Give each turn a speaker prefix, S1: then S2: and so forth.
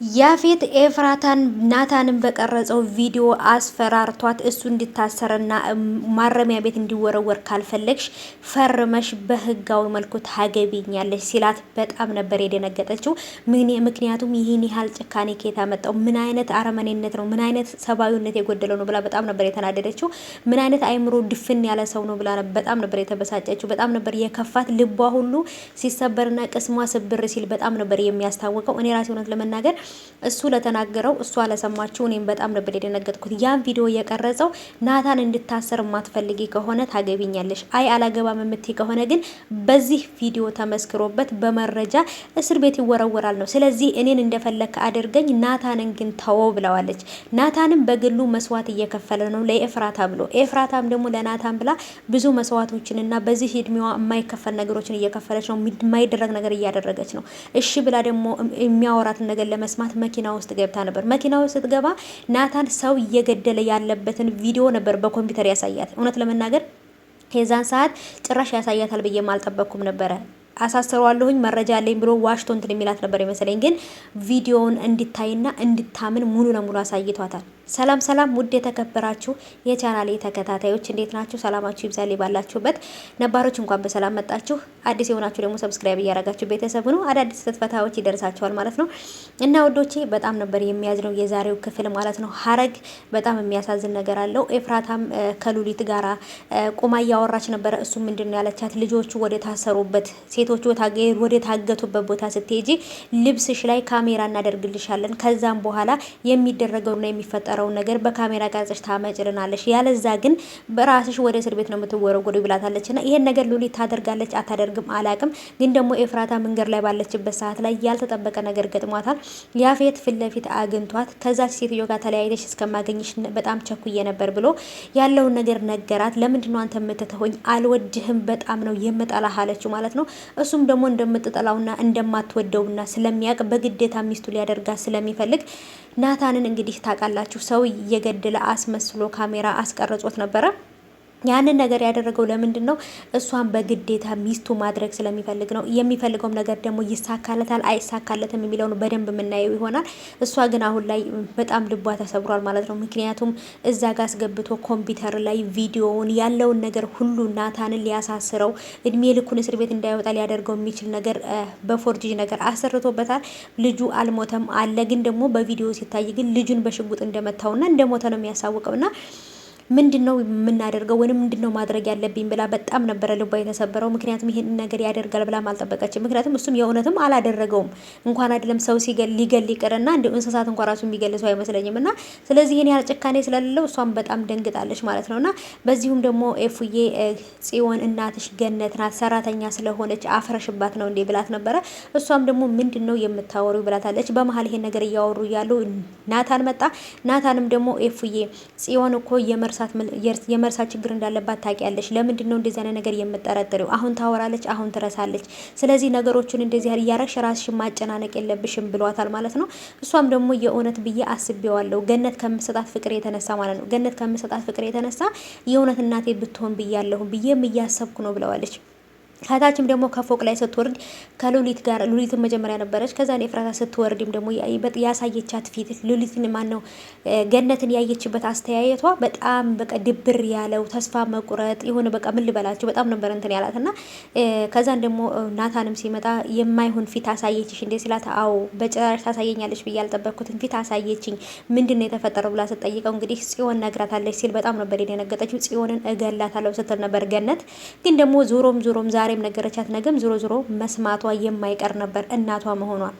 S1: ያፌት ኤፍራታን ናታንን በቀረጸው ቪዲዮ አስፈራርቷት እሱ እንዲታሰርና ማረሚያ ቤት እንዲወረወር ካልፈለግሽ ፈርመሽ በህጋዊ መልኩ ታገቢኛለሽ ሲላት በጣም ነበር የደነገጠችው። ምክንያቱም ይህን ያህል ጭካኔ ከየት አመጣው? ምን አይነት አረመኔነት ነው? ምን አይነት ሰብአዊነት የጎደለው ነው ብላ በጣም ነበር የተናደደችው። ምን አይነት አይምሮ ድፍን ያለ ሰው ነው ብላ በጣም ነበር የተበሳጨችው። በጣም ነበር የከፋት። ልቧ ሁሉ ሲሰበርና ቅስሟ ስብር ሲል በጣም ነበር የሚያስታውቀው። እኔ ራሴ እውነት ለመናገር እሱ ለተናገረው እሷ ለሰማችው እኔም በጣም ነበር የደነገጥኩት። ያን ቪዲዮ የቀረጸው ናታን እንድታሰር ማትፈልጊ ከሆነ ታገቢኛለሽ፣ አይ አላገባም የምትይ ከሆነ ግን በዚህ ቪዲዮ ተመስክሮበት በመረጃ እስር ቤት ይወረወራል ነው። ስለዚህ እኔን እንደፈለክ አድርገኝ፣ ናታንን ግን ተወው ብለዋለች። ናታንም በግሉ መስዋዕት እየከፈለ ነው ለኤፍራታ ብሎ፣ ኤፍራታም ደግሞ ለናታን ብላ ብዙ መስዋዕቶችንና በዚህ እድሜዋ የማይከፈል ነገሮችን እየከፈለች ነው። የማይደረግ ነገር እያደረገች ነው። እሺ ብላ ደግሞ የሚያወራትን ነገር ለመስማት መኪና ውስጥ ገብታ ነበር። መኪና ውስጥ ስትገባ ናታን ሰው እየገደለ ያለበትን ቪዲዮ ነበር በኮምፒውተር ያሳያት። እውነት ለመናገር የዛን ሰዓት ጭራሽ ያሳያታል ብዬ አልጠበቅኩም ነበረ። አሳስረዋለሁኝ መረጃ አለኝ ብሎ ዋሽቶ እንትን የሚላት ነበር ይመስለኝ። ግን ቪዲዮውን እንድታይና እንድታምን ሙሉ ለሙሉ አሳይቷታል። ሰላም ሰላም፣ ውድ የተከበራችሁ የቻናሌ ተከታታዮች እንዴት ናችሁ? ሰላማችሁ ይብዛልኝ ባላችሁበት። ነባሮች እንኳን በሰላም መጣችሁ። አዲስ የሆናችሁ ደግሞ ሰብስክራይብ እያደረጋችሁ ቤተሰብ ነው። አዳዲስ ፍትፈታዎች ይደርሳችኋል ማለት ነው። እና ወዶቼ በጣም ነበር የሚያዝነው የዛሬው ክፍል ማለት ነው። ሀረግ በጣም የሚያሳዝን ነገር አለው። ኤፍራታም ከሉሊት ጋራ ቁማ እያወራች ነበረ። እሱ ምንድነው ያለቻት? ልጆቹ ወደ ታሰሩበት፣ ሴቶቹ ወደ ታገቱበት ቦታ ስትሄጂ ልብስሽ ላይ ካሜራ እናደርግልሻለን። ከዛም በኋላ የሚደረገውና የሚፈጠረው ነገር በካሜራ ቀርጸሽ ታመጭልናለሽ፣ ያለዛ ግን በራስሽ ወደ እስር ቤት ነው የምትወረወሩ ብላታለች። እና ይሄን ነገር ሉሊት ታደርጋለች አታደርግም አላቅም። ግን ደግሞ ኤፍራታ መንገድ ላይ ባለችበት ሰዓት ላይ ያልተጠበቀ ነገር ገጥሟታል። ያፌት ፊት ለፊት አግኝቷት ከዛች ሴትዮ ጋር ተለያይተሽ እስከማገኝሽ በጣም ቸኩዬ ነበር ብሎ ያለውን ነገር ነገራት። ለምንድነው አንተ የምትተሆኝ? አልወድህም፣ በጣም ነው የምጠላህ አለችው ማለት ነው። እሱም ደግሞ እንደምትጠላውና እንደማትወደውና ስለሚያውቅ በግዴታ ሚስቱ ሊያደርጋት ስለሚፈልግ ናታንን እንግዲህ ታውቃላችሁ ሰው እየገደለ አስመስሎ ካሜራ አስቀርጾት ነበረ። ያንን ነገር ያደረገው ለምንድን ነው? እሷን በግዴታ ሚስቱ ማድረግ ስለሚፈልግ ነው። የሚፈልገውም ነገር ደግሞ ይሳካለታል አይሳካለትም የሚለውን በደንብ የምናየው ይሆናል። እሷ ግን አሁን ላይ በጣም ልቧ ተሰብሯል ማለት ነው። ምክንያቱም እዛ ጋር አስገብቶ ኮምፒውተር ላይ ቪዲዮውን ያለውን ነገር ሁሉ ናታንን ሊያሳስረው እድሜ ልኩን እስር ቤት እንዳይወጣ ሊያደርገው የሚችል ነገር በፎርጅ ነገር አሰርቶበታል። ልጁ አልሞተም አለ። ግን ደግሞ በቪዲዮ ሲታይ ግን ልጁን በሽጉጥ እንደመታውና እንደሞተ ነው የሚያሳውቀውና ምንድነው የምናደርገው ወይንም ምንድነው ማድረግ ያለብኝ ብላ በጣም ነበረ ልቧ የተሰበረው። ምክንያቱም ይሄን ነገር ያደርጋል ብላ አልጠበቀችም። ምክንያቱም እሱም የእውነትም አላደረገውም። እንኳን አይደለም ሰው ሊገል ይቅርና እንደ እንስሳት እንኳን ራሱ የሚገልሰው አይመስለኝም። እና ስለዚህ ይሄን ያህል ጭካኔ ስለሌለው እሷም በጣም ደንግጣለች ማለት ነውና በዚሁም ደግሞ ኤፉዬ ጽዮን እናትሽ ገነት ናት ሰራተኛ ስለሆነች አፍረሽባት ነው እንዴ ብላት ነበረ። እሷም ደግሞ ምንድነው የምታወሪው ብላታለች። በመሀል ይሄን ነገር እያወሩ እያሉ ናታን መጣ። ናታንም ደግሞ ኤፉዬ ጽዮን እኮ የመርሳት ችግር እንዳለባት ታውቂያለሽ። ለምንድን ነው እንደዚህ አይነት ነገር የምጠረጥሪው? አሁን ታወራለች፣ አሁን ትረሳለች። ስለዚህ ነገሮችን እንደዚህ እያረግሽ ራስሽን ማጨናነቅ የለብሽም ብሏታል ማለት ነው። እሷም ደግሞ የእውነት ብዬ አስቤዋለሁ ገነት ከምሰጣት ፍቅር የተነሳ ማለት ነው። ገነት ከምሰጣት ፍቅር የተነሳ የእውነት እናቴ ብትሆን ብያለሁ ብዬም እያሰብኩ ነው ብለዋለች። ከታችም ደግሞ ከፎቅ ላይ ስትወርድ ከሉሊት ጋር ሉሊትን መጀመሪያ ነበረች። ከዛ ኤፍራታ ስትወርድም ደግሞ ያሳየቻት ፊት ሉሊትን ማነው ገነትን ያየችበት አስተያየቷ በጣም በቃ ድብር ያለው ተስፋ መቁረጥ የሆነ በቃ ምን ልበላችሁ በጣም ነበር እንትን ያላትና ከዛን ደግሞ ናታንም ሲመጣ የማይሆን ፊት አሳየችሽ እንዴ ሲላት፣ አዎ በጭራሽ ታሳየኛለች ብዬ ያልጠበቅኩትን ፊት አሳየችኝ። ምንድነው የተፈጠረው ብላ ስትጠይቀው እንግዲህ ጽዮን ነግራታለች ሲል በጣም ነበር የደነገጠችው። ጽዮንን እገላታለሁ ስትል ነበር ገነት። ግን ደግሞ ዞሮም ዛሬም ነገረቻት። ነገም ዞሮ መስማቷ የማይቀር ነበር እናቷ መሆኗን።